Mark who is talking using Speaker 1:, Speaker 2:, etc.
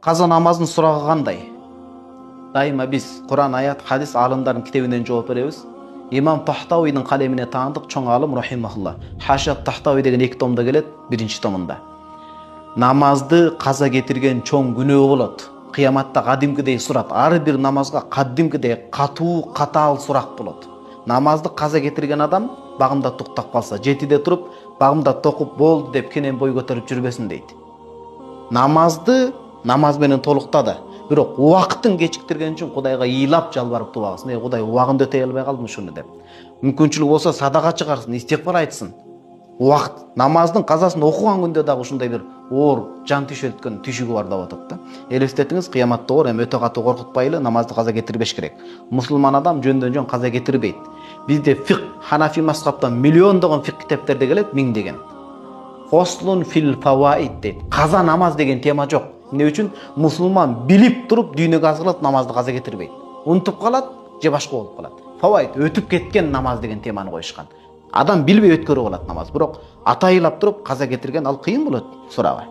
Speaker 1: Каза намазын сурагы кандай? Дайыма биз Кур'ан, аят, хадис алымдардын китебинен жооп беребиз. Имам Тахтауидин калемине таандык чоң алым рахимахулла. Хашат Тахтауи деген 2 томдо келет, 1-томунда. Намазды каза кетирген чоң күнөө болот. Кыяматта кадимкидей сурат. Ар бир намазга кадимкидей катуу, катаал сурак болот. Намазды каза кетирген адам багымда туктап калса, 7-де туруп, багымда токуп болду деп кенен бой көтөрүп жүрбөсүн дейт. Намазды намаз менен толуктады. Бирок убакытын кечиктирген үчүн Кудайга ыйлап жалбарып дубагысын. Кудай убагында өтөй албай калдым ушуну деп. Мүмкүнчүлүк болсо садака чыгарсын, истигфар айтсын. Убакыт намаздын казасын окуган күндө дагы ушундай бир оор жан түшөлткөн түшүгү бар деп атат да. Элестетиңиз, кыяматта оор эми өтө катуу коркутпайлы, намазды каза кетирбеш керек. Мусулман адам жөндөн жөн каза кетирбейт. Бизде фик, Ханафи мазхабтан миллиондогон фик китептерде келет, 1000 деген. Фослун фил фаваид дейт. Каза намаз деген тема жок. Эмне үчүн? Мусулман билип туруп дүйнөгө азгырылат, намазды каза кетирбейт. Унутуп калат же башка болуп калат. Фаваид өтүп кеткен намаз деген теманы коюшкан. Адам билбей өткөрүп алат намаз. Бирок атайылап туруп каза кетирген ал кыйын болот сурабы.